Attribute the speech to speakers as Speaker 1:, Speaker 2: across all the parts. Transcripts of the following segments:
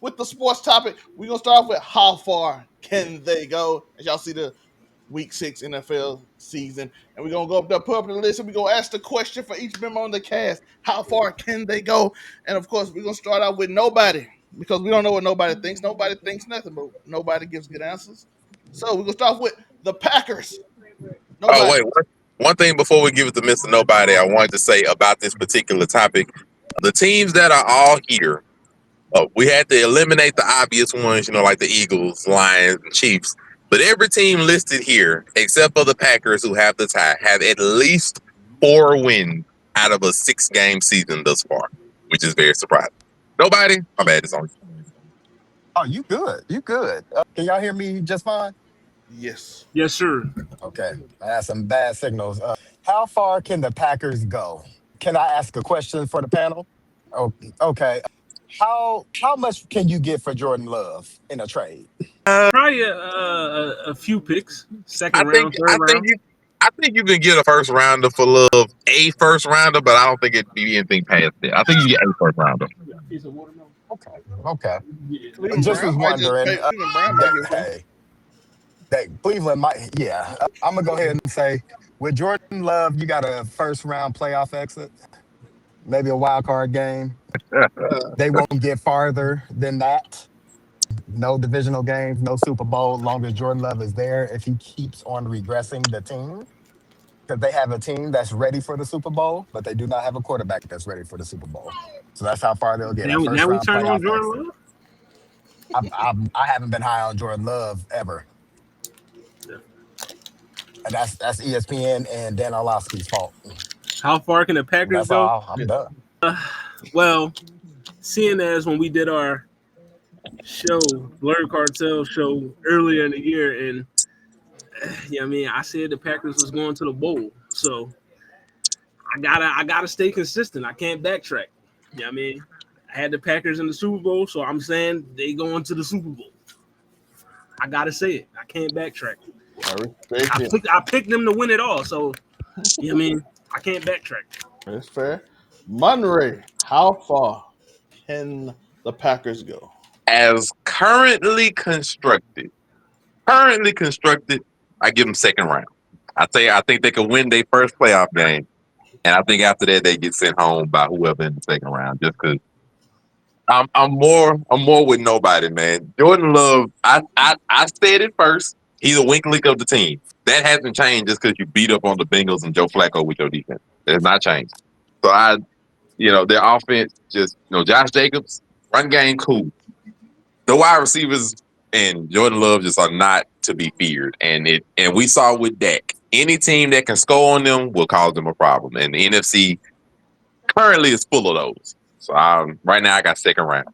Speaker 1: with the sports topic. We're gonna start off with how far can they go? As y'all see the Week 6 NFL season, and we're gonna go up there, put up the list, and we're gonna ask the question for each member on the cast: how far can they go? And of course, we're gonna start out with nobody because we don't know what nobody thinks. Nobody thinks nothing, but nobody gives good answers. So we're gonna start off with the Packers.
Speaker 2: Oh
Speaker 1: Nobody.
Speaker 2: wait, one thing before we give it to Mr. Nobody, I wanted to say about this particular topic. The teams that are all here, we had to eliminate the obvious ones, like the Eagles, Lions, and Chiefs. But every team listed here, except for the Packers, who have the tie, have at least 4 wins out of a 6-game season thus far, which is very surprising. Nobody, my bad, it's on.
Speaker 3: Oh, you good. You good. Can y'all hear me just fine?
Speaker 1: Yes.
Speaker 4: Yes, sir.
Speaker 3: Okay. I had some bad signals. How far can the Packers go? Can I ask a question for the panel? Oh, okay. How much can you get for Jordan Love in a trade?
Speaker 4: Probably a few picks,
Speaker 2: I
Speaker 4: second
Speaker 2: think
Speaker 4: round, third
Speaker 2: I think
Speaker 4: round.
Speaker 2: you I think you can get a first rounder for love, a first rounder, but I don't think it'd be anything past that. I think you get a first rounder.
Speaker 3: Okay. Okay.
Speaker 1: Cleveland
Speaker 3: Just
Speaker 1: Brown
Speaker 3: was
Speaker 1: might just
Speaker 3: wondering
Speaker 1: pay. Cleveland Brown might
Speaker 3: that,
Speaker 1: give it to him.
Speaker 3: hey, that Cleveland might, yeah. I'm going to go ahead and say with Jordan Love, you got a first round playoff exit, maybe a wild card game. They won't get farther than that. No divisional games, no Super Bowl, long as Jordan Love is there. If he keeps on regressing the team, because they have a team that's ready for the Super Bowl, but they do not have a quarterback that's ready for the Super Bowl. So that's how far they'll get a first
Speaker 4: Now we
Speaker 3: round
Speaker 4: turn on
Speaker 3: playoff
Speaker 4: Jordan
Speaker 3: exit.
Speaker 4: Love.
Speaker 3: I haven't been high on Jordan Love ever, and that's ESPN and Dan Orlovsky's fault.
Speaker 4: How far can the Packers
Speaker 3: That's
Speaker 4: go?
Speaker 3: all. I'm done.
Speaker 4: Well, seeing as when we did our show, Blur Cartel show earlier in the year, and yeah, I mean, I said the Packers was going to the bowl, so I gotta stay consistent. I can't backtrack. Yeah, I mean, I had the Packers in the Super Bowl, so I'm saying they going to the Super Bowl. I gotta say it. I can't backtrack.
Speaker 1: I respect it.
Speaker 4: I picked them to win it all, so yeah, I mean, I can't backtrack.
Speaker 1: That's fair. Monterey, how far can the Packers go?
Speaker 2: As currently constructed, I give them second round. I think they could win their first playoff game, and I think after that they get sent home by whoever in the second round. Just because I'm more with nobody, man. Jordan Love, I said it first. He's a wink link of the team. That hasn't changed just because you beat up on the Bengals and Joe Flacco with your defense. It has not changed. So their offense just, Josh Jacobs, run game, cool. The wide receivers and Jordan Love just are not to be feared. And we saw with Dak, any team that can score on them will cause them a problem. And the NFC currently is full of those. So right now I got second round.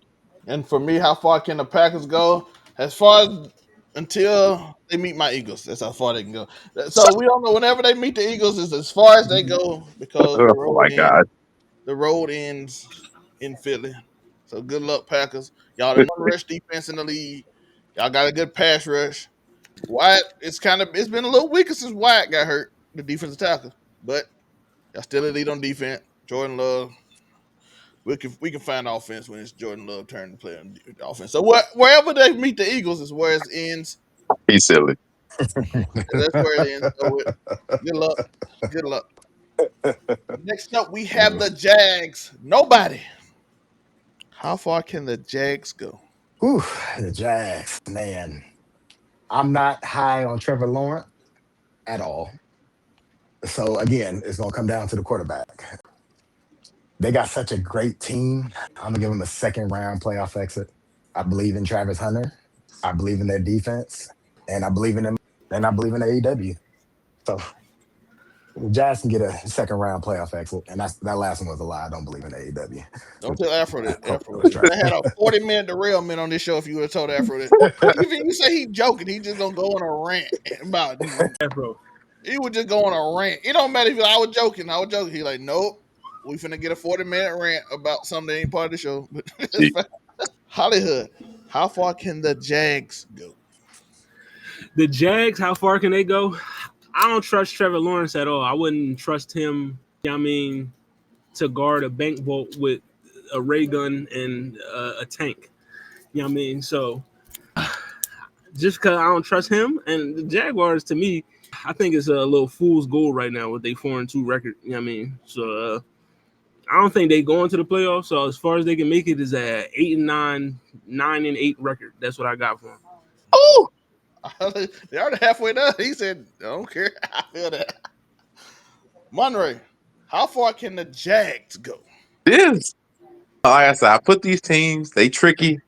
Speaker 1: And for me, how far can the Packers go? As far as until they meet my Eagles, that's how far they can go. So we don't know. Whenever they meet the Eagles, is as far as they go because
Speaker 2: Oh my God.
Speaker 1: the road ends in Philly. So good luck, Packers. Y'all the one rush defense in the league. Y'all got a good pass rush. Wyatt, it's been a little weaker since Wyatt got hurt, the defensive tackle. But y'all still elite on defense. Jordan Love. We can find offense when it's Jordan Love turn to play on the offense. So wherever they meet the Eagles is where it ends.
Speaker 2: He's silly.
Speaker 1: That's where it ends. So good luck. Good luck. Next up, we have the Jags. Nobody. How far can the Jags go?
Speaker 3: Whew, the Jags, man. I'm not high on Trevor Lawrence at all. So again, it's gonna come down to the quarterback. They got such a great team. I'm gonna give them a second round playoff exit. I believe in Travis Hunter. I believe in their defense, and I believe in them, and I believe in AEW. So the Jazz can get a second round playoff exit, and that last one was a lie. I don't believe in AEW.
Speaker 1: Don't tell Afro that.
Speaker 3: Hope
Speaker 1: Afro
Speaker 3: it was
Speaker 1: would
Speaker 3: trash.
Speaker 1: have had a 40-minute derailment on this show if you would have told Afro that. Even you say he joking, he just gonna go on a rant about.
Speaker 4: Yeah, bro.
Speaker 1: He would just go on a rant. It don't matter if I was joking. I was joking. He like, nope. We finna get a 40-minute rant about something that ain't part of the show. But it's fine. Hollywood. How far can the Jags go?
Speaker 4: The Jags, how far can they go? I don't trust Trevor Lawrence at all. I wouldn't trust him. I mean, to guard a bank vault with a ray gun and a tank. You know what I mean? So just because I don't trust him and the Jaguars, to me, I think it's a little fool's gold right now with their 4-2 record. You know what I mean? So I don't think they go into the playoffs. So as far as they can make it is a 8-9, 9-8 record. That's what I got for them.
Speaker 2: Oh,
Speaker 1: They already halfway done. He said, I don't care. I feel that. Monray, how far can the Jags go?
Speaker 2: this. Like I said, I put these teams. They tricky.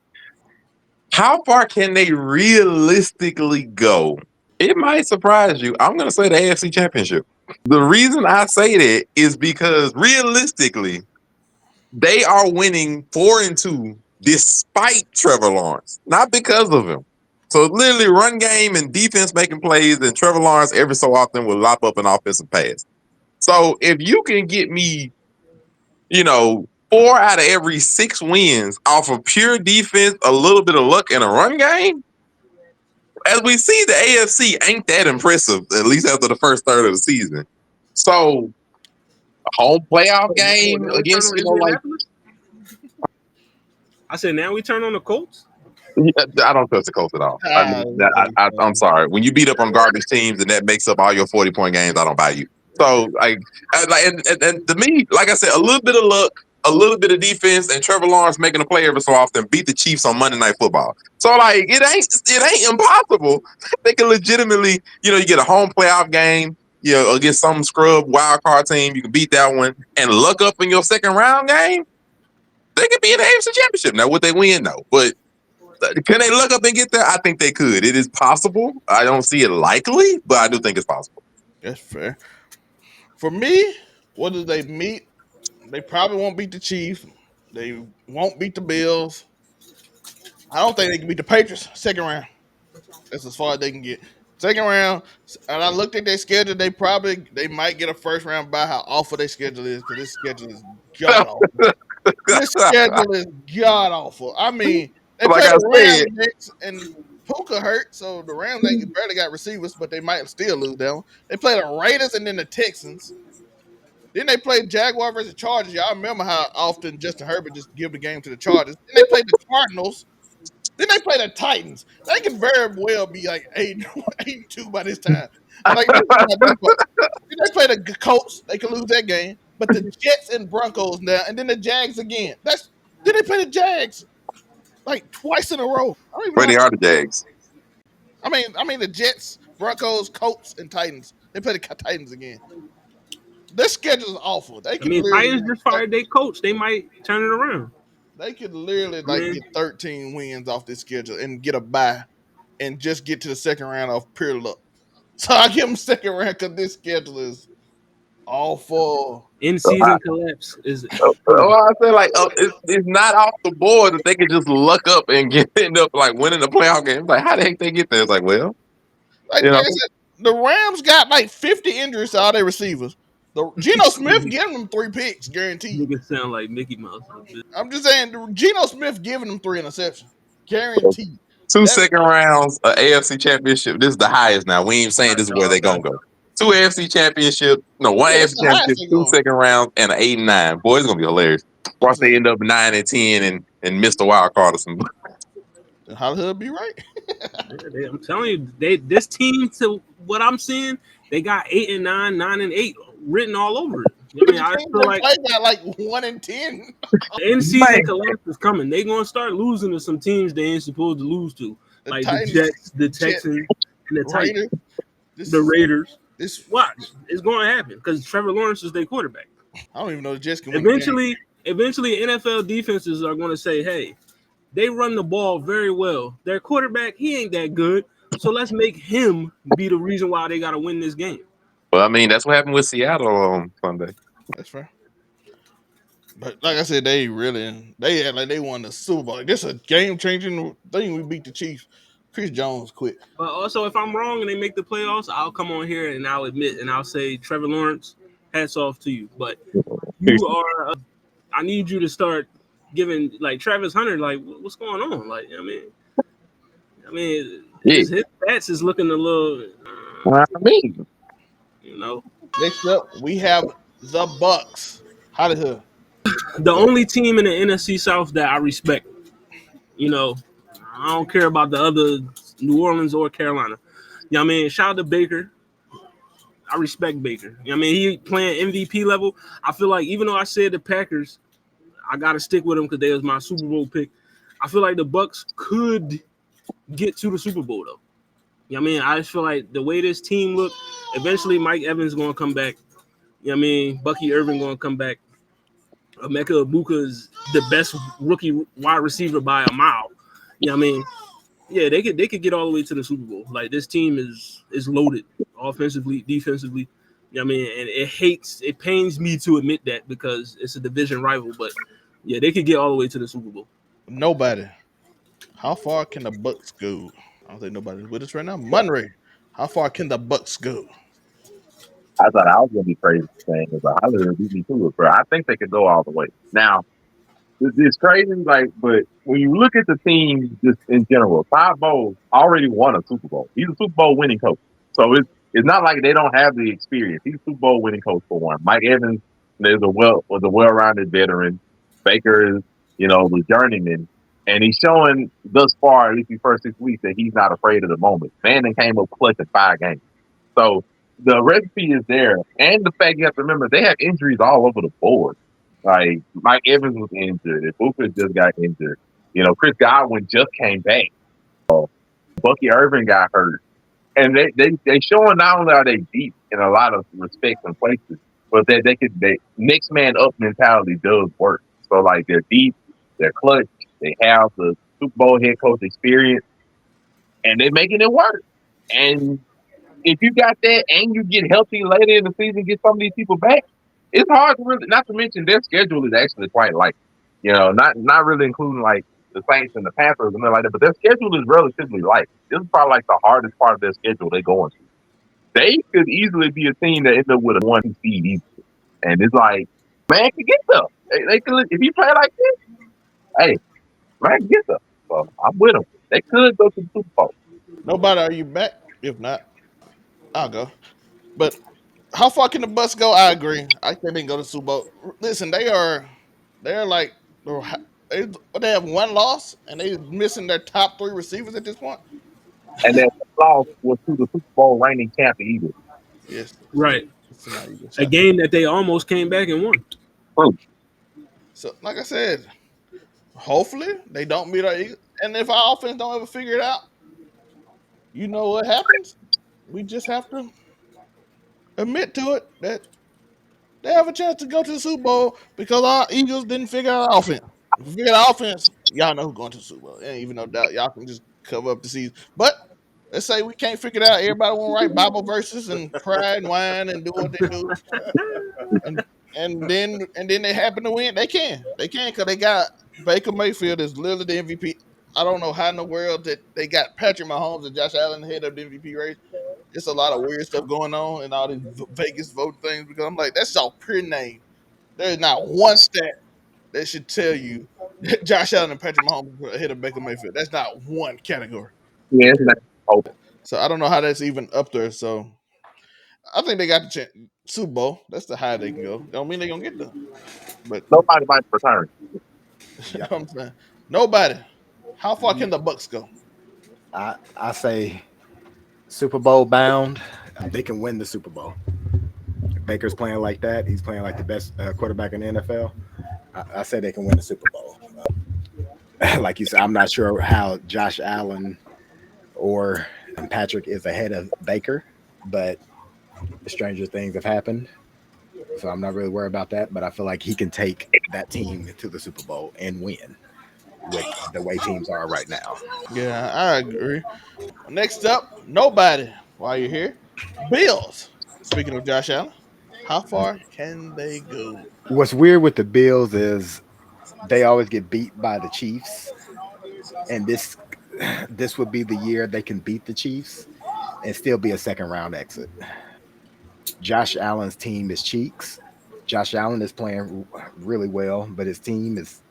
Speaker 2: How far can they realistically go? It might surprise you. I'm going to say the AFC Championship. The reason I say that is because realistically, they are winning 4-2 despite Trevor Lawrence, not because of him. So literally, run game and defense making plays, and Trevor Lawrence every so often will lop up an offensive pass. So if you can get me, 4 out of every 6 wins off of pure defense, a little bit of luck, and a run game, as we see, the AFC ain't that impressive, at least after the first third of the season. So a home playoff
Speaker 4: So
Speaker 2: game
Speaker 4: now we turn
Speaker 2: against,
Speaker 4: on Indianapolis. I said now we turn on the Colts.
Speaker 2: yeah, I don't trust the Colts at all. I
Speaker 1: Ah,
Speaker 2: mean, I'm sorry. When you beat up on garbage teams and that makes up all your 40-point games, I don't buy you. So, and to me, like I said, a little bit of luck, a little bit of defense, and Trevor Lawrence making a play every so often beat the Chiefs on Monday Night Football. So, like, it ain't impossible. They can legitimately, you get a home playoff game, against some scrub wild card team, you can beat that one, and luck up in your second round game. They could be in the AFC Championship. Now, would they win? No, but can they look up and get there? I think they could. It is possible. I don't see it likely, but I do think it's possible.
Speaker 1: that's fair. For me, what do they meet? They probably won't beat the Chiefs. They won't beat the Bills. I don't think they can beat the Patriots second round. That's as far as they can get. Second round, and I looked at their schedule. They might get a first round by how awful their schedule is because this schedule is god awful. This schedule is god awful. I mean, they
Speaker 2: Like
Speaker 1: play
Speaker 2: I
Speaker 1: the
Speaker 2: said,
Speaker 1: Rams next, and Puka hurt, so the Rams ain't barely got receivers, but they might still lose that one. They play the Raiders and then the Texans. Then they played Jaguar versus Chargers. Y'all remember how often Justin Herbert just give the game to the Chargers. Then they played the Cardinals. Then they play the Titans. They could very well be like 8-2 by this time. Like this is not this far. Then they play the Colts. They could lose that game. But the Jets and Broncos now, and then the Jags again. Then they play the Jags like twice in a row. I don't even
Speaker 2: where
Speaker 1: know.
Speaker 2: they are the Jags.
Speaker 1: I mean the Jets, Broncos, Colts, and Titans. They play the Titans again. Their schedule is awful. They
Speaker 4: I
Speaker 1: could
Speaker 4: mean,
Speaker 1: literally
Speaker 4: Titans just fired their coach. They might turn it around. I
Speaker 1: like
Speaker 4: mean,
Speaker 1: get 13 wins off this schedule and get a bye and just get to the second round of pure luck. So I give them second round because this schedule is awful.
Speaker 4: in
Speaker 2: So
Speaker 4: season collapse is proven.
Speaker 2: I say like it's not off the board that they can just luck up and end up like winning the playoff game. Like how the heck they get there? It's like, well,
Speaker 1: Like,
Speaker 2: you know,
Speaker 1: like I said, the Rams got like 50 injuries to all their receivers. The Geno Smith giving them 3 picks guaranteed.
Speaker 4: Niggas sound like Mickey Mouse.
Speaker 1: I'm just saying, Geno Smith giving them 3 interceptions guaranteed.
Speaker 2: two
Speaker 1: That
Speaker 2: second rounds, AFC championship. This is the highest now. We ain't saying this is where they gonna go. Two AFC championship, no, one
Speaker 1: yeah, that's
Speaker 2: AFC
Speaker 1: the highest
Speaker 2: championship,
Speaker 1: they
Speaker 2: two
Speaker 1: going.
Speaker 2: second rounds, and an 8-9. Boy, it's gonna be hilarious.
Speaker 1: I'm
Speaker 2: Watch they
Speaker 1: saying,
Speaker 2: end up 9-10 and miss the wild card or something.
Speaker 1: Hollywood be right.
Speaker 4: I'm telling you, this team to what I'm seeing, they got 8-9, 9-8 written all over it. I
Speaker 1: But
Speaker 4: mean,
Speaker 1: the
Speaker 4: I
Speaker 1: teams
Speaker 4: feel
Speaker 1: they
Speaker 4: like
Speaker 1: play got like 1-10.
Speaker 4: the in season
Speaker 2: Man,
Speaker 4: collapse is coming. They're gonna start losing to some teams they ain't supposed to lose to,
Speaker 1: The
Speaker 4: like the
Speaker 1: Titans,
Speaker 4: Jets, the
Speaker 1: Jet,
Speaker 4: Texans, and the Titans,
Speaker 1: Raiders. This
Speaker 4: the
Speaker 1: is
Speaker 4: Raiders.
Speaker 1: this.
Speaker 4: Watch, it's going to happen because Trevor Lawrence is their quarterback.
Speaker 1: I don't even know the Jets can win the game.
Speaker 4: Eventually, NFL defenses are going to say, "Hey, they run the ball very well. Their quarterback, he ain't that good, so let's make him be the reason why they got to win this game."
Speaker 2: well, I mean, that's what happened with Seattle on Sunday.
Speaker 1: That's fair. But like I said, they act like they won the Super Bowl. Like, this is a game changing thing. We beat the Chiefs. Chris Jones quit.
Speaker 4: But also, if I'm wrong and they make the playoffs, I'll come on here and I'll admit and I'll say, Trevor Lawrence, hats off to you. But you are, I need you to start giving like Travis Hunter, like what's going on? Like,
Speaker 2: Yeah,
Speaker 4: his stats is looking a little,
Speaker 2: well, I mean,
Speaker 4: you know.
Speaker 1: Next up, we have the Bucks. How the hell?
Speaker 4: The only team in the NFC South that I respect, you know, I don't care about the other New Orleans or Carolina. You know what I mean? Shout out to Baker. I respect Baker. You know what I mean? He playing MVP level. I feel like even though I said the Packers, I gotta stick with them because they was my Super Bowl pick. I feel like the Bucks could get to the Super Bowl though. You know what I mean? I just feel like the way this team look, eventually Mike Evans gonna come back. You know what I mean? Bucky Irving gonna come back. Emeka Ibuka is the best rookie wide receiver by a mile. You know what I mean? Yeah, they could get all the way to the Super Bowl. Like this team is loaded offensively, defensively. You know what I mean? And it pains me to admit that because it's a division rival, but yeah, they could get all the way to the Super Bowl.
Speaker 1: Nobody. How far can the Bucks go? I don't think nobody's with us right now. Monray. How far can the Bucks go?
Speaker 2: I thought I was gonna be crazy saying it, but I literally beat me to it, bro. I think they could go all the way. Now, it's crazy, like, but when you look at the team just in general, Five Bowles already won a Super Bowl. He's a Super Bowl winning coach. So it's not like they don't have the experience. He's a Super Bowl winning coach for one. Mike Evans was a well rounded veteran. Baker is, the journeyman. And he's showing thus far, at least the first 6 weeks, that he's not afraid of the moment. Manning came up clutch in 5 games. So the recipe is there. And the fact you have to remember they have injuries all over the board. Like Mike Evans was injured. If Booker just got injured. Chris Godwin just came back. Bucky Irving got hurt. And they showing not only are they deep in a lot of respects and places, but that they next man up mentality does work. So like they're deep, they're clutch, they have the Super Bowl head coach experience, and they're making it work. And if you got that and you get healthy later in the season, get some of these people back, it's hard to really. Not to mention their schedule is actually quite light. Not really including like the Saints and the Panthers and nothing like that, but their schedule is relatively light. This is probably like the hardest part of their schedule they're going through. They could easily be a team that ends up with a 1 seed easily. And it's like, man can get them. They could if you play like this, hey, man can get them. So I'm with them. They could go to the Super Bowl.
Speaker 1: Nobody, are you back? If not, I'll go. But how far can the Bucks go? I agree. I think they can go to Super Bowl. Listen, they're like they have one loss and they missing their top three receivers at this point.
Speaker 2: And then loss was to the Super Bowl reigning champ, the Eagles.
Speaker 1: Yes,
Speaker 4: Right.
Speaker 1: Cincinnati Eagles.
Speaker 4: A
Speaker 1: Shout out.
Speaker 4: game that they almost came back and won.
Speaker 2: True.
Speaker 1: So, like I said, hopefully they don't meet our Eagles. And if our offense don't ever figure it out, you know what happens? We just have to admit to it that they have a chance to go to the Super Bowl because our Eagles didn't figure out our offense. If we figure out offense, y'all know who's going to the Super Bowl. Ain't even no doubt. Y'all can just cover up the season. But let's say we can't figure it out. Everybody want to write Bible verses and cry and whine and do what they do. And and then they happen to win. They can because they got Baker Mayfield is literally the MVP. I don't know how in the world that they got Patrick Mahomes and Josh Allen ahead of the MVP race. It's a lot of weird stuff going on and all these Vegas vote things because I'm like, that's all pure name. There's not one stat that should tell you that Josh Allen and Patrick Mahomes are ahead of Baker Mayfield. That's not one category.
Speaker 2: Yeah, it's not hope.
Speaker 1: So I don't know how that's even up there. So I think they got the chance. Super Bowl. That's the high they can go. Don't mean they're gonna get there. But
Speaker 2: Nobody might return.
Speaker 1: you know what I'm saying? Nobody. How far can the Bucks go?
Speaker 3: I say Super Bowl bound. They can win the Super Bowl. Baker's playing like that. He's playing like the best quarterback in the NFL. I say they can win the Super Bowl. Like you said, I'm not sure how Josh Allen or Patrick is ahead of Baker, but stranger things have happened. So I'm not really worried about that. But I feel like he can take that team to the Super Bowl and win with the way teams are right now.
Speaker 1: Yeah, I agree. Next up, nobody. While you're here, Bills. Speaking of Josh Allen, how far can they go?
Speaker 3: What's weird with the Bills is they always get beat by the Chiefs, and this would be the year they can beat the Chiefs and still be a second round exit. Josh Allen's team is cheeks. Josh Allen is playing really well, but his team is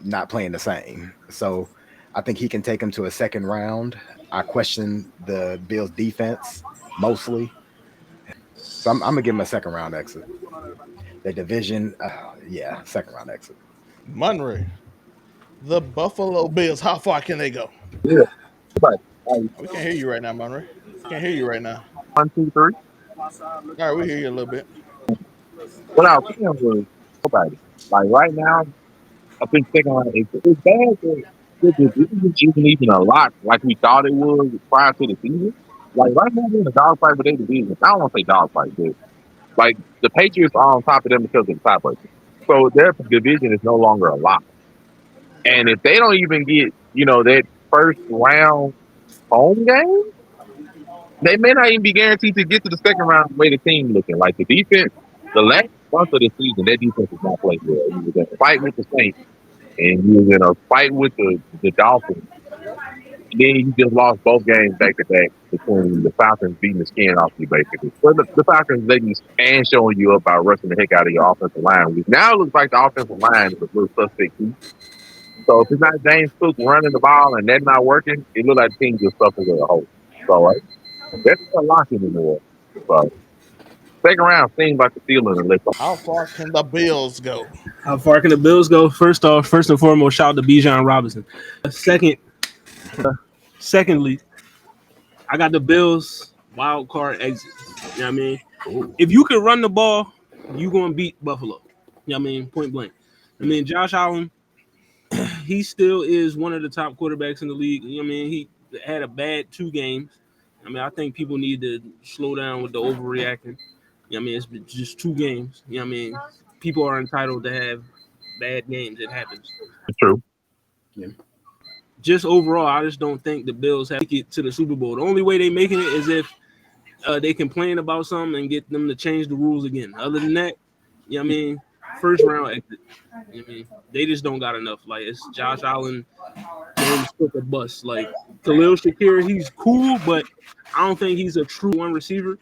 Speaker 3: not playing the same. So I think he can take them to a second round. I question the Bills defense mostly. So I'm gonna give him a second round exit. The division, yeah, second round exit.
Speaker 1: Monray. The Buffalo Bills. How far can they go?
Speaker 2: Yeah. Like
Speaker 1: We can't hear you right now, Monroe. Can't hear you right now.
Speaker 2: 1, 2, 3.
Speaker 1: All right, we hear you a little bit.
Speaker 2: What I was saying was nobody. Like right now, I think second round it's bad that the division isn't even a lot like we thought it was prior to the season. Like right now we're in a dogfight with their division. I don't want to say dogfight, but like the Patriots are on top of them because of the tiebreaker. So their division is no longer a lot. And if they don't even get, that first round home game, they may not even be guaranteed to get to the second round the way the team looking. Like the defense, the last month of the season, that defense is not playing well. You was in a fight with the Saints and you was in a fight with the Dolphins. And then you just lost both games back to back between the Falcons beating the skin off you basically. So the Falcons letting you and showing you up by rushing the heck out of your offensive line, which now looks like the offensive line is a little suspect too. So if it's not James Cook running the ball and that's not working, it looks like the team just suffers as a whole. So that's not a lock anymore. So second round seems like the ceiling unless
Speaker 1: How far can the Bills go?
Speaker 4: How far can the Bills go? First off, first and foremost, shout out to Bijan Robinson. Secondly, I got the Bills wild card exit. You know what I mean?
Speaker 1: Ooh.
Speaker 4: If you can run the ball, you gonna beat Buffalo. You know what I mean? Point blank. I mean, Josh Allen, he still is one of the top quarterbacks in the league. You know what I mean? He had a bad 2 games. I mean, I think people need to slow down with the overreacting. You know what I mean? It's been just 2 games. You know what I mean? People are entitled to have bad games. It happens.
Speaker 2: it's true.
Speaker 4: Just overall, I just don't think the Bills have to get to the Super Bowl. The only way they making it is if they complain about something and get them to change the rules again. Other than that, you know what I mean? First round exit. You know what I mean? They just don't got enough. Like, it's Josh Allen, James Cook a bust. Like, Khalil Shakir, he's cool, but I don't think he's a true one receiver.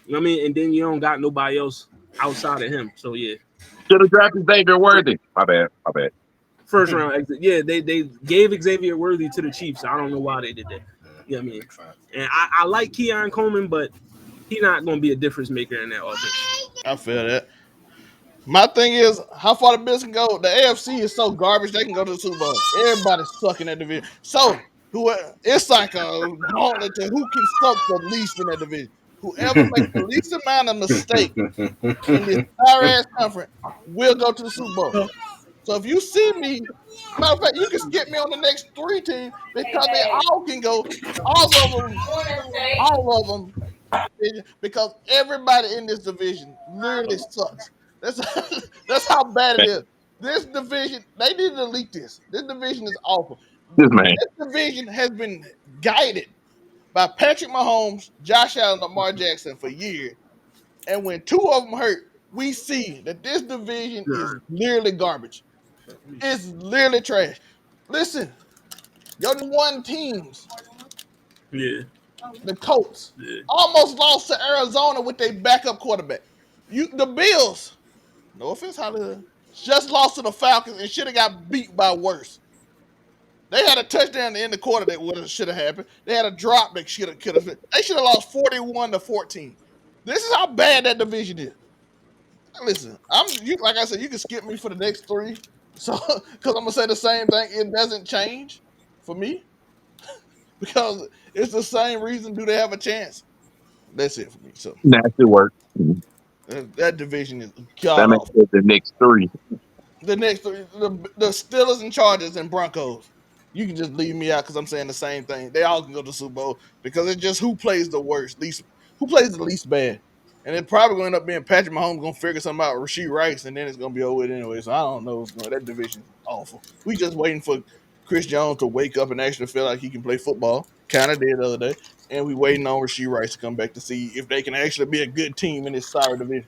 Speaker 4: You know what I mean? And then you don't got nobody else outside of him. So, yeah.
Speaker 2: Should have drafted Xavier Worthy. My bad.
Speaker 4: First round exit. Yeah, they gave Xavier Worthy to the Chiefs. I don't know why they did that. You know what I mean? And I like Keon Coleman, but he's not going to be a difference maker in that offense.
Speaker 1: I feel that. My thing is, how far the Bills can go. The AFC is so garbage they can go to the Super Bowl. Everybody's sucking at the division. So it's like a gauntlet to who can suck the least in that division. Whoever makes the least amount of mistake in this entire ass conference will go to the Super Bowl. So if you see me, matter of fact, you can skip me on the next 3 teams because they all can go. All of them, because everybody in this division literally sucks. That's that's how bad it is. This division, they need to delete this. This division is awful.
Speaker 2: This man.
Speaker 1: This division has been guided by Patrick Mahomes, Josh Allen, Lamar Jackson for years. And when 2 of them hurt, we see that this division is literally garbage. It's literally trash. Listen, your one teams,
Speaker 4: Yeah.
Speaker 1: the Colts,
Speaker 4: Yeah.
Speaker 1: almost lost to Arizona with their backup quarterback. The Bills, no offense, Hollywood, just lost to the Falcons and should have got beat by worse. They had a touchdown in the quarter that should have happened. They had a drop that could have. They should have lost 41-14. This is how bad that division is. Listen, like I said, you can skip me for the next 3. So, because I'm gonna say the same thing, it doesn't change for me because it's the same reason. Do they have a chance? That's it for me. So
Speaker 2: Nasty work.
Speaker 1: that division is
Speaker 2: That
Speaker 1: god
Speaker 2: makes
Speaker 1: awful.
Speaker 2: it the next 3.
Speaker 1: The next 3, the Steelers and Chargers and Broncos. You can just leave me out because I'm saying the same thing. They all can go to the Super Bowl because it's just who plays the worst, least who plays the least bad. And it's probably going to end up being Patrick Mahomes going to figure something out, Rasheed Rice, and then it's going to be over with anyway. So I don't know what's going. That division is awful. We just waiting for Chris Jones to wake up and actually feel like he can play football. Kind of did the other day. And we waiting on Rasheed Rice to come back to see if they can actually be a good team in this sorry division.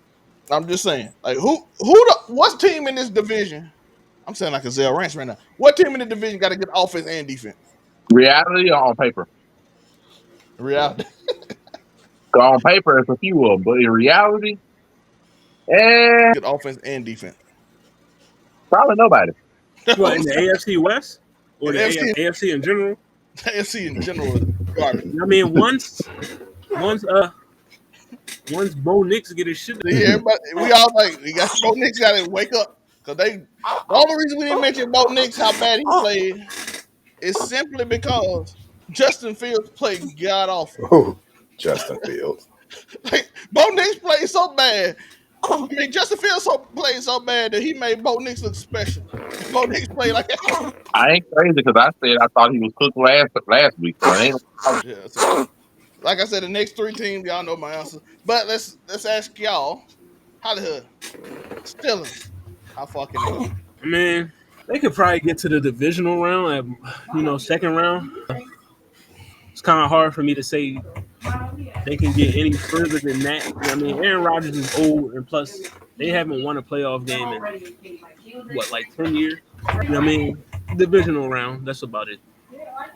Speaker 1: I'm just saying, like what team in this division? I'm saying like a Zell Ranch right now. What team in the division got a good offense and defense?
Speaker 2: Reality or on paper?
Speaker 1: In reality,
Speaker 2: 'Cause on paper, it's a few of them, but in reality,
Speaker 1: good offense and defense.
Speaker 2: probably nobody.
Speaker 4: What, in the AFC West or
Speaker 1: And
Speaker 4: the AFC in general?
Speaker 1: the AFC in general is garbage.
Speaker 4: I mean, once Bo Nix get his shit.
Speaker 1: See, everybody, we all like we got Bo Nix got to wake up. Because the only reason we didn't mention Bo Nix how bad he played is simply because Justin Fields played god awful.
Speaker 5: Oh, Justin Fields.
Speaker 1: Like Bo Nix played so bad. I mean, Justin Fields played so bad that he made Bo Nix look special. And Bo Nix played like
Speaker 2: I ain't crazy because I said I thought he was cooked last week. So it ain't.
Speaker 1: yeah. So, like I said, the next three teams, y'all know my answer. But let's ask y'all, Hollywood, Steelers, how far can they go?
Speaker 4: I mean, they could probably get to the divisional round at second round. It's kind of hard for me to say they can get any further than that. I mean, Aaron Rodgers is old, and plus they haven't won a playoff game in what, like 10 years. I mean, divisional round. That's about it.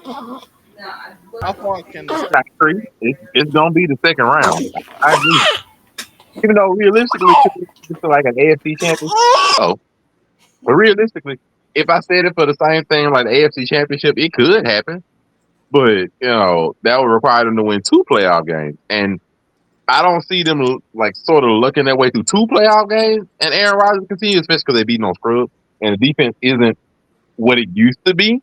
Speaker 1: How far can the
Speaker 2: I agree. It's gonna be the second round. I agree. Even though realistically, it's like an AFC champion. Oh, but realistically, if I said it for the same thing like the AFC championship, it could happen. But that would require them to win two playoff games, and I don't see them like sort of looking their way through two playoff games. And Aaron Rodgers continues, especially because they beating on scrubs, and the defense isn't what it used to be.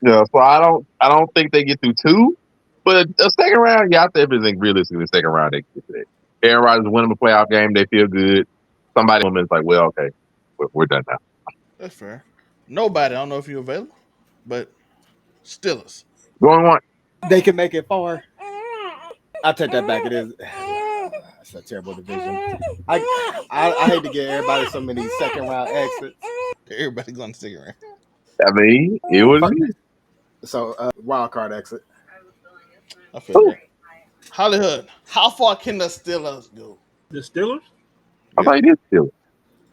Speaker 2: So I don't think they get through two. But a second round, yeah, I think everything realistically, second round they get to that. Aaron Rodgers winning a playoff game, they feel good. Somebody is like, well, okay, we're done now.
Speaker 1: That's fair. Nobody. I don't know if you're available, but Steelers.
Speaker 2: Going on.
Speaker 5: They can make it far. I take that back. It is. It's a terrible division. I hate to give everybody so many second round exits.
Speaker 1: Everybody going to second round.
Speaker 2: I mean, it was me.
Speaker 5: So wild card exit.
Speaker 1: I feel that. Hollywood, how far can the Steelers go?
Speaker 4: The Steelers?
Speaker 2: I thought you did still.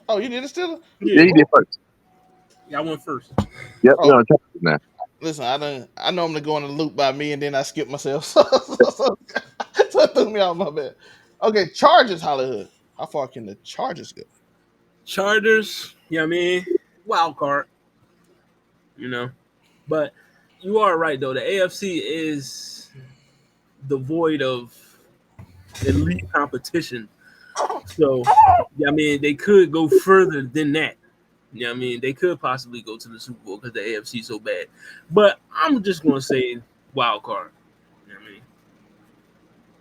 Speaker 1: Oh, you did a Steelers?
Speaker 2: Yeah, you did first.
Speaker 4: Yeah, I went first.
Speaker 2: Yep,
Speaker 1: Oh.
Speaker 2: you're on track now.
Speaker 1: Listen, I normally go in the loop by me and then I skip myself. So it threw me out my bed. Okay, Chargers, Hollywood. How far can the Chargers go?
Speaker 4: Chargers, I mean, wild card. But you are right though. The AFC is devoid of elite competition. So, I mean, they could go further than that. I mean, they could possibly go to the Super Bowl because the AFC is so bad. But I'm just going to say wild card. I mean,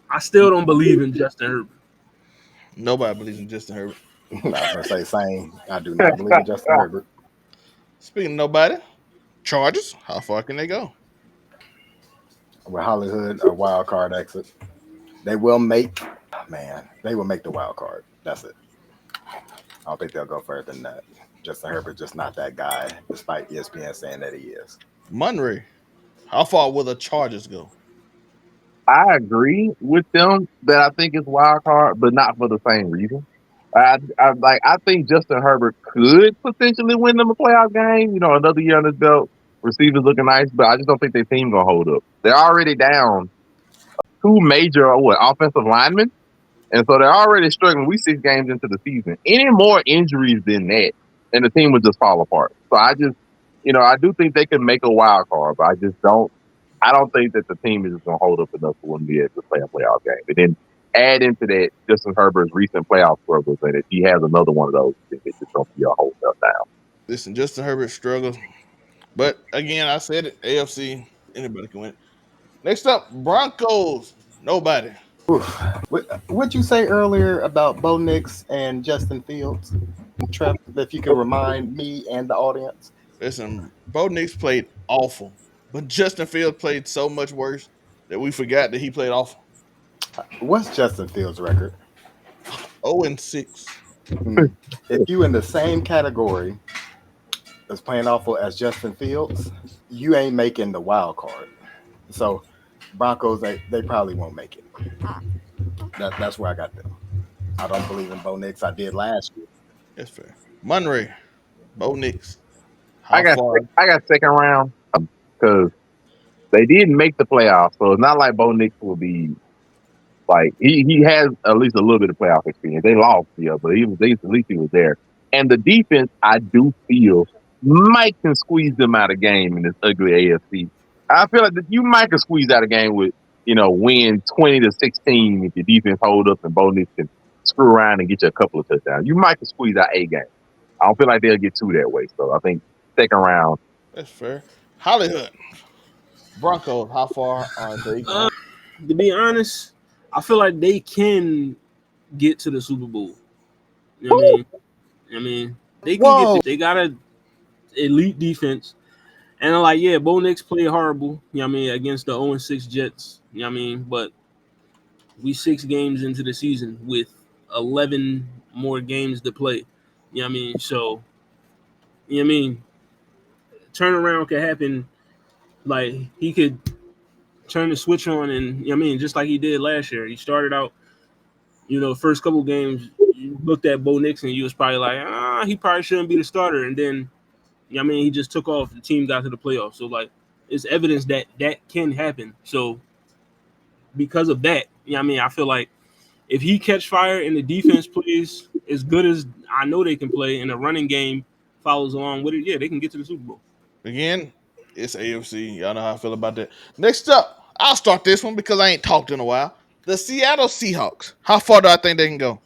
Speaker 4: I still don't believe in Justin Herbert.
Speaker 1: Nobody believes in Justin Herbert.
Speaker 5: I was gonna say same. I do not believe in Justin Herbert.
Speaker 1: Speaking of nobody, Chargers, how far can they go?
Speaker 5: With Hollywood a wild card exit, they will make. Man, they will make the wild card. That's it. I don't think they'll go further than that. Justin Herbert just not that guy, despite ESPN saying that he is.
Speaker 1: Munray, how far will the Chargers go?
Speaker 2: I agree with them that I think it's wild card, but not for the same reason. I think Justin Herbert could potentially win them a playoff game. Another year on his belt, receivers looking nice, but I just don't think their team gonna hold up. They're already down two major offensive linemen, and so they're already struggling. We 6 games into the season. Any more injuries than that, and the team would just fall apart. So I just, I do think they can make a wild card, but I just don't. I don't think that the team is just going to hold up enough for them to be able to play a playoff game. And then add into that Justin Herbert's recent playoff struggles, and if he has another one of those, I think it's just going to be a whole meltdown.
Speaker 1: Listen, Justin Herbert struggles. But again, I said it, AFC, anybody can win. Next up, Broncos, nobody.
Speaker 5: What'd you say earlier about Bo Nix and Justin Fields? Trev, if you could remind me and the audience.
Speaker 1: Listen, Bo Nix played awful, but Justin Fields played so much worse that we forgot that he played awful.
Speaker 5: What's Justin Fields' record?
Speaker 1: 0-6.
Speaker 5: If you in the same category as playing awful as Justin Fields, you ain't making the wild card. So Broncos, they probably won't make it. That's where I got them. I don't believe in Bo Nix. I did last year.
Speaker 1: That's fair. Munray, Bo Nix.
Speaker 2: I
Speaker 1: How far?
Speaker 2: got second round because they didn't make the playoffs, so it's not like Bo Nix will be like he has at least a little bit of playoff experience. They lost, but at least he was there. And the defense, I do feel, might can squeeze them out of game in this ugly AFC. I feel like you might can squeeze out a game with win 20-16 if your defense hold up and Bo Nix can screw around and get you a couple of touchdowns. You might can squeeze out a game. I don't feel like they'll get two that way. So I think second round.
Speaker 1: That's fair. Hollywood Broncos. How far are they going?
Speaker 4: To be honest, I feel like they can get to the Super Bowl. You know what I mean? They can get
Speaker 5: Whoa.
Speaker 4: there. They got a elite defense. And I'm like, yeah, Bo Nix played horrible, you know what I mean, against the 0-6 Jets. You know what I mean? But we 6 games into the season with 11 more games to play. You know what I mean? So, you know what I mean? Turnaround could happen. Like, he could turn the switch on and, you know what I mean, just like he did last year. He started out, first couple games, you looked at Bo Nix and you was probably like, he probably shouldn't be the starter. And then, you know what I mean, he just took off. The team got to the playoffs. So, like, it's evidence that that can happen. So, because of that, you know what I mean, I feel like if he catch fire and the defense plays as good as I know they can play and the running game follows along with it, yeah, they can get to the Super Bowl.
Speaker 1: Again, it's AFC. Y'all know how I feel about that. Next up, I'll start this one because I ain't talked in a while. The Seattle Seahawks. How far do I think they can go?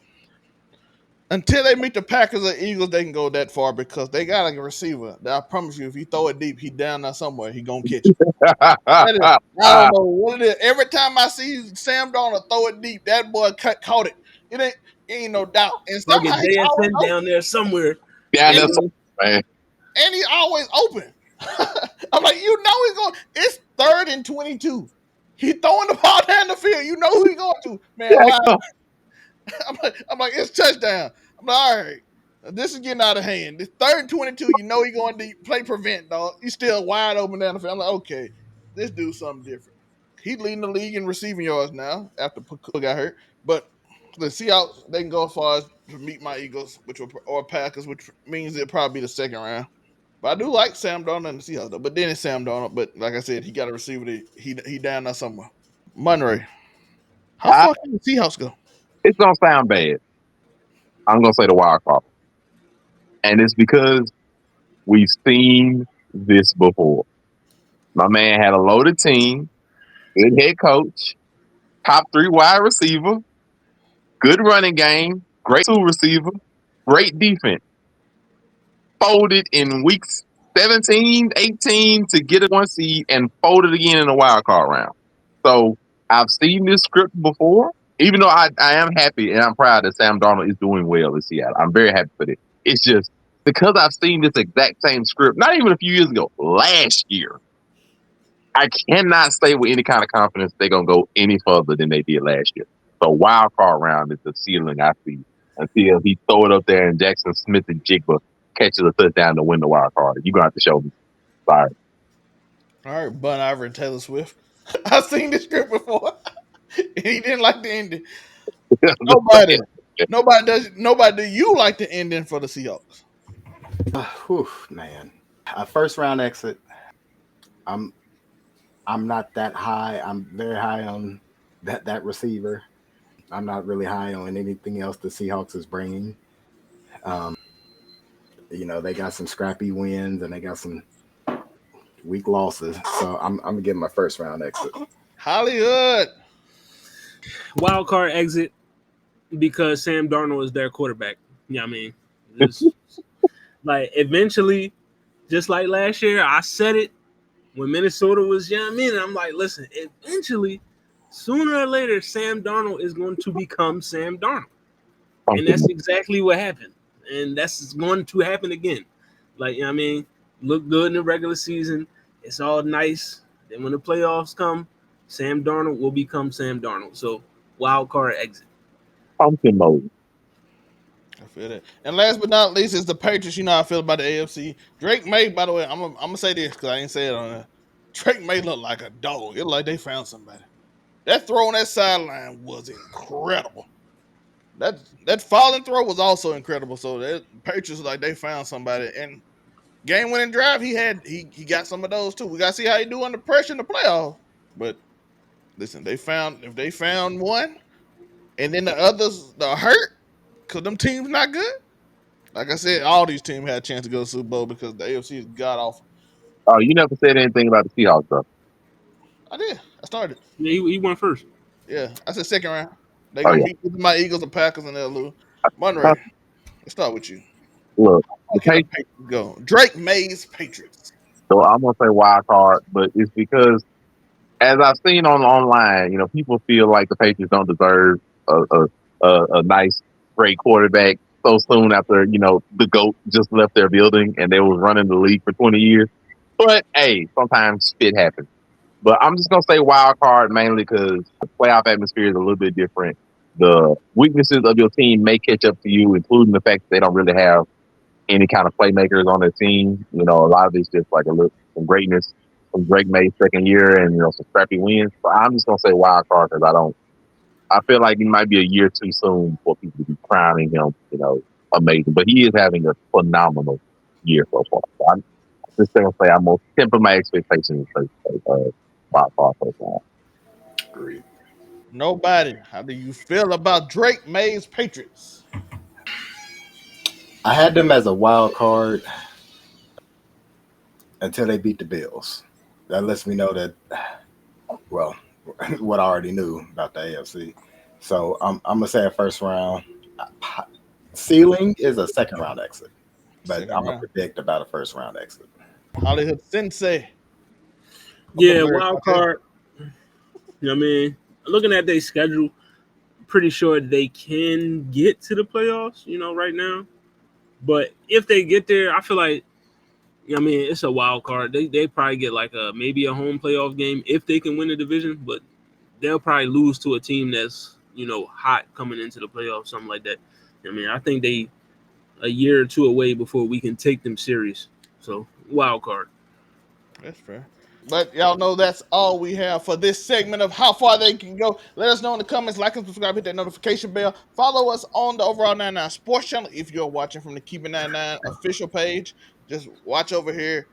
Speaker 1: Until they meet the Packers or Eagles, they can go that far because they got a receiver that I promise you, if he throw it deep, he down there somewhere, he gonna catch it. That is, I don't know what it is. Every time I see Sam Darnold throw it deep, that boy caught it. It ain't no doubt. And somehow
Speaker 4: Fucking
Speaker 1: he always
Speaker 4: JSN
Speaker 1: open.
Speaker 4: down there somewhere.
Speaker 2: Yeah,
Speaker 1: And,
Speaker 2: that's
Speaker 4: You know,
Speaker 2: man.
Speaker 1: and he always open. I'm like, he's going. It's 3rd and 22. He throwing the ball down the field. You know who he going to, man.
Speaker 2: Yeah,
Speaker 1: Why? I'm like, it's touchdown. I'm like, all right. This is getting out of hand. This 3rd and 22. You know he going to play prevent, dog. He's still wide open down the field. I'm like, okay, this dude's something different. He's leading the league in receiving yards now after Cook got hurt. But the Seahawks, they can go as far as to meet my Eagles, or Packers, which means it'll probably be the second round. But I do like Sam Darnold and the Seahawks, though. But then it's Sam Darnold. But like I said, he got a receiver that he down there somewhere. Monray, how
Speaker 2: I,
Speaker 1: far can the Seahawks go?
Speaker 2: it's gonna sound bad. I'm gonna say the wild card, and it's because we've seen this before. My man had a loaded team, good head coach, top three wide receiver, good running game, great two receiver, great defense. Folded in weeks 17, 18 to get a 1 seed and folded again in the wild card round. So I've seen this script before, even though I am happy and I'm proud that Sam Darnold is doing well in Seattle. I'm very happy for it. It's just because I've seen this exact same script, not even a few years ago, last year. I cannot say with any kind of confidence they're gonna go any further than they did last year. So wild card round is the ceiling I see until he throw it up there and Jackson Smith and Jigba catches a touchdown to win the wild card. You're gonna have to show me. Sorry.
Speaker 1: All right, Bun Iver and Taylor Swift. I've seen this script before. And he didn't like the ending. Nobody. Nobody do you like the ending for the Seahawks?
Speaker 5: Whew, man. A first round exit. I'm I'm not that high. I'm very high on that receiver. I'm not really high on anything else the Seahawks is bringing. Um, they got some scrappy wins and they got some weak losses. So I'm gonna give my first round exit.
Speaker 1: Hollywood.
Speaker 4: wild card exit because Sam Darnold is their quarterback. You know what I mean? Just, like, eventually, just like last year, I said it when Minnesota was, you know what I mean? And I'm like, listen, eventually, sooner or later, Sam Darnold is going to become Sam Darnold. And that's exactly what happened. And that's going to happen again. Like, you know what I mean? Look good in the regular season. It's all nice. Then when the playoffs come, Sam Darnold will become Sam Darnold. So, wild card exit.
Speaker 2: Pumpkin mode.
Speaker 1: I feel that. And last but not least is the Patriots. You know how I feel about the AFC. Drake May, by the way, I'm gonna say this because I ain't say it on there. Drake May look like a dog. It look like they found somebody. That throw on that sideline was incredible. That falling throw was also incredible. So that Patriots like they found somebody. And game winning drive, he got some of those too. We gotta see how he do under pressure in the playoffs. But listen, if they found one, and then the others are hurt because them teams not good. Like I said, all these teams had a chance to go to the Super Bowl because the AFC is god awful.
Speaker 2: Oh, you never said anything about the Seahawks though.
Speaker 1: I did. I started.
Speaker 4: Yeah, he went first.
Speaker 1: Yeah, I said second round. They
Speaker 2: Oh
Speaker 1: gonna
Speaker 2: yeah.
Speaker 1: meet my Eagles or Packers and they'll lose. Monterey, let's start with you.
Speaker 2: Look,
Speaker 1: How
Speaker 2: the
Speaker 1: can the
Speaker 2: Patriots.
Speaker 1: Patriots go? Drake Mays Patriots.
Speaker 2: So I'm gonna say wild card, but it's because as I've seen on online, people feel like the Patriots don't deserve a a nice, great quarterback so soon after the goat just left their building and they was running the league for 20 years. But hey, sometimes shit happens. But I'm just gonna say wild card mainly because the playoff atmosphere is a little bit different. The weaknesses of your team may catch up to you, including the fact that they don't really have any kind of playmakers on their team. A lot of it's just like a little some greatness from Drake May's second year and some scrappy wins. But I'm just gonna say wild card because I don't. I feel like it might be a year too soon for people to be crowning him. Amazing. But he is having a phenomenal year so far. So I'm just gonna say I'm gonna temper my expectations for wild card so far.
Speaker 5: Agreed.
Speaker 1: Nobody. How do you feel about Drake Mays Patriots?
Speaker 5: I had them as a wild card until they beat the Bills. That lets me know that, well, what I already knew about the AFC. So I'm gonna say a first round. Ceiling is a second round exit, but
Speaker 1: Second
Speaker 5: I'm gonna
Speaker 1: round.
Speaker 5: predict about a first round exit.
Speaker 1: Hollywood Sensei of the
Speaker 4: Yeah,
Speaker 1: Blurred
Speaker 4: wild
Speaker 1: Cartel.
Speaker 4: card. You know what I mean? Looking at their schedule, pretty sure they can get to the playoffs, right now. But if they get there, I feel like it's a wild card. They probably get like a maybe a home playoff game if they can win the division, but they'll probably lose to a team that's hot coming into the playoffs, something like that. I think they a year or two away before we can take them serious. So wild card.
Speaker 1: That's fair. But y'all know that's all we have for this segment of how far they can go. Let us know in the comments, like and subscribe, hit that notification bell. Follow us on the Overall 99 Sports channel if you're watching from the Keep It 99 official page. Just watch over here.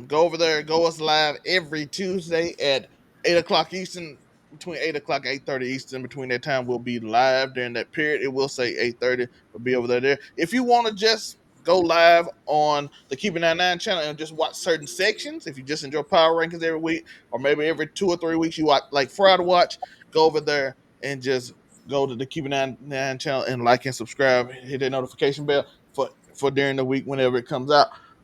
Speaker 1: Go over there. Go us live every Tuesday at 8 o'clock Eastern. Between 8 o'clock and 8:30 Eastern. Between that time, we'll be live during that period. It will say 8:30. We'll be over there. If you want to just go live on the Keep It 99 channel and just watch certain sections, if you just enjoy Power Rankings every week, or maybe every 2 or 3 weeks you watch like Friday Watch, go over there and just go to the Keep It 99 channel and like and subscribe. Hit that notification bell for during the week whenever it comes out.